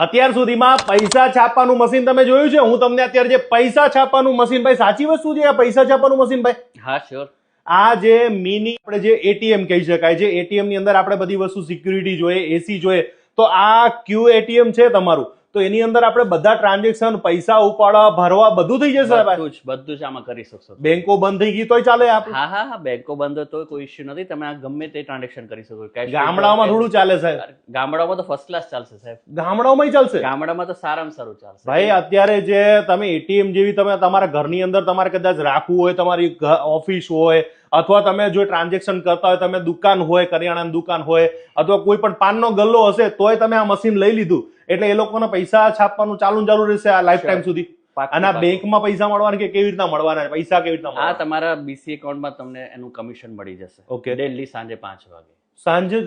અત્યાર સુધીમાં પૈસા છાપવાનું મશીન તમે જોયું છે? હું તમને અત્યારે જે પૈસા છાપવાનું મશીન, ભાઈ સાચી વસ્તુ છે આ પૈસા છાપવાનું મશીન ભાઈ? હા શ્યોર. આ જે મિની આપણે જે એટીએમ કહી શકાય છે, એટીએમ ની અંદર આપણે બધી વસ્તુ સિક્યુરિટી જોઈએ, એસી જોઈએ, તો આ ક્યુ એટીએમ છે તમારું, તો એની અંદર આપણે બધા ટ્રાન્ઝેક્શન, પૈસા ઉપાડવા, ભરવા બધું થઈ જશે. બધું જ આમાં કરી શકશો. બેંકો બંધ થઈ ગઈ તોય ચાલે? હા હા હા, બેંકો બંધ હોય તોય કોઈ ઇશ્યુ નથી. તમે આ ગમે તે ટ્રાન્ઝેક્શન કરી શકો. ગામડાઓમાં થોડું ચાલે સાહેબ? ગામડાઓમાં તો ફર્સ્ટ ક્લાસ ચાલશે સાહેબ. ગામડાઓમાં ચાલશે? ગામડામાં તો સારામાં સારું ચાલશે ભાઈ. અત્યારે જે તમે એટીએમ જેવી તમે તમારા ઘરની અંદર તમારે કદાચ રાખવું હોય, તમારી ઓફિસ હોય, અથવા તમે જો ટ્રાન્ઝેક્શન કરતા હોય, તમે દુકાન હોય, કરિયાણાની દુકાન હોય, અથવા કોઈ પણ પાનનો ગલ્લો હશે, તોય તમે આ મશીન લઈ લીધું એટલે એ લોકોને પૈસા છાપવાનું ચાલુ રહેશે આ લાઈફ ટાઈમ સુધી. અને બેંકમાં પૈસા મળવાના કે કેવી રીતના મળવાના, પૈસા કેવી રીતના મળવાના? તમારા બીસી એકાઉન્ટમાં તમને એનું કમિશન મળી જશે. ઓકે. ડેલી સાંજે 5 વાગે. સાંજે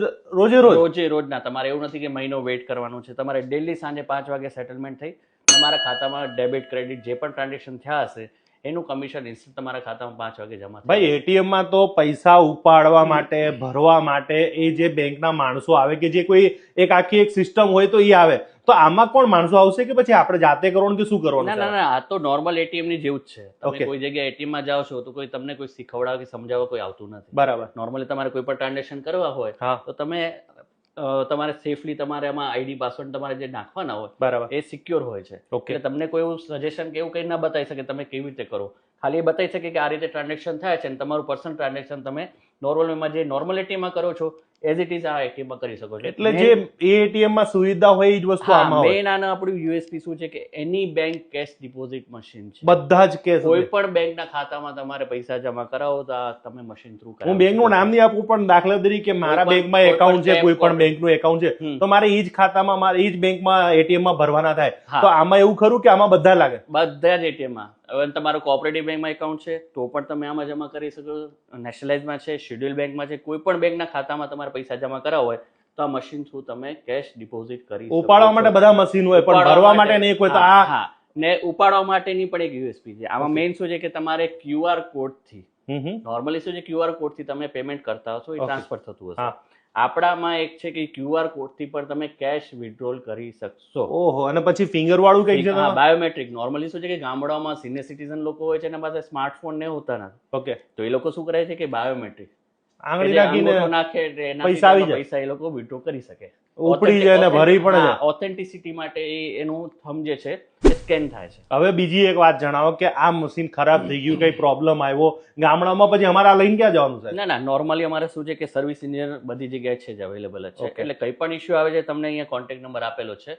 રોજ ના? તમારે એવું નથી કે મહિનો વેઇટ કરવાનું છે. તમારે ડેલી સાંજે 5 વાગે સેટલમેન્ટ થઈ તમારા ખાતામાં ડેબિટ ક્રેડિટ જે પણ ટ્રાન્ઝેક્શન થયા હશે એનું કમિશન ઇન્સ્ટન્ટ તમારા ખાતામાં 5 વાગે જમા થાય. ભાઈ એટીએમ માં તો પૈસા ઉપાડવા માટે, ભરવા માટે એ જે બેંકના માણસો આવે, કે જે કોઈ એક આખી એક સિસ્ટમ હોય તો એ આવે, તો આમાં કોણ માણસો આવશે કે પછી આપણે જાતે કરવાનું કે શું કરવાનું? ના ના, આ તો નોર્મલ એટીએમ ની જેવું જ છે. તમે કોઈ જગ્યાએ એટીએમ માં જાઓ છો તો કોઈ તમને કોઈ શીખવડાવે કે સમજાવવા કોઈ આવતું નથી. બરાબર. નોર્મલી તમારે કોઈ પણ ટ્રાન્ઝેક્શન કરવા હોય તો તમે તમારે સેફલી તમારે એમાં આઈડી પાસવર્ડ તમારે જે નાખવાના હોય, બરાબર, એ સિક્યોર હોય છે. એટલે તમને કોઈ એવું સજેશન કે એવું કંઈ ના બતાવી શકે તમે કેવી રીતે કરો. ખાલી એ બતાવી શકે કે આ રીતે ટ્રાન્ઝેક્શન થાય છે અને તમારું પર્સનલ ટ્રાન્ઝેક્શન તમે નોર્મલમાં જે નોર્મલ એટીએમ માં કરો છો એઝ ઇટ ઇઝ આ એટીએમ માં કરી શકો છો. એટલે જે એટીએમ માં સુવિધા હોય એ જ વસ્તુ આમાં હોય. મેઇન આના આપણું યુએસપી શું છે કે એની બેંક કેશ ડિપોઝિટ મશીન છે. બધા જ કેશ, કોઈ પણ બેંકના ખાતામાં તમારે પૈસા જમા કરાવો તો આ તમે મશીન થ્રુ કરાવો. હું બેંકનું નામ નહીં આપું, પણ દાખલા તરીકે મારા બેંકમાં એકાઉન્ટ છે, કોઈ પણ બેંકનું એકાઉન્ટ છે, તો મારે એ જ ખાતામાં, મારે એ જ બેંકમાં એટીએમ માં ભરવાના થાય, તો આમાં એવું ખરું કે આમાં બધા લાગે? બધા જ એટીએમ માં. હવે તમારું કોઓપરેટિવ બેંકમાં એકાઉન્ટ છે તો પણ તમે આમાં જમા કરી શકો. નેશનલાઇઝમાં છે, શેડ્યુલ બેંકમાં છે, કોઈ પણ બેંકના ખાતામાં તમારે પૈસા જમા કરાવવા હોય તો આ મશીન થ્રુ તમે કેશ ડિપોઝિટ કરી શકો. ઉપાડવા માટે બધા મશીન હોય પણ ભરવા માટે નહીં કોઈ. તો આ ને ઉપાડવા માટેની પણ એક યુએસપી છે. આમાં મેઇન શું છે કે તમારે ક્યુઆર કોડ થી, નોર્મલી શું છે ક્યુઆર કોડ થી તમે પેમેન્ટ કરતા હશો, એ ટ્રાન્સફર થતું હશે. આપણામાં એક છે કે ક્યુઆર કોડ થી પણ તમે કેશ વિથડ્રોલ કરી શકશો. ઓહો. અને પછી ફિંગર વાળું કઈ છે? બાયોમેટ્રિક. નોર્મલી શું છે કે ગામડાઓમાં સિનિયર સિટીઝન લોકો હોય છે એના પાસે સ્માર્ટફોન ને હોતા નથી. ઓકે. તો એ લોકો શું કરે છે કે બાયોમેટ્રિક આંગળી નાખીને નાખે, પૈસા એ લોકો વિથડ્રો કરી શકે. ઉપડી જાય ને ભરી પણ જાય. ઓથેન્ટિસિટી માટે એનું થંબ જે છે સ્કેન થાય છે. હવે બીજી એક વાત જણાવો કે આ મશીન ખરાબ થઈ ગયું, કઈ પ્રોબ્લેમ આવ્યો ગામડામાં, પછી અમારે આ લઈને ક્યાં જવાનું છે? ના ના, નોર્મલી અમારે શું છે કે સર્વિસ ઇન્જિનિયર બધી જગ્યાએ છે જ અવેલેબલ છે. એટલે કઈ પણ ઇશ્યુ આવે છે તમને અહીંયા કોન્ટેક્ટ નંબર આપેલો છે,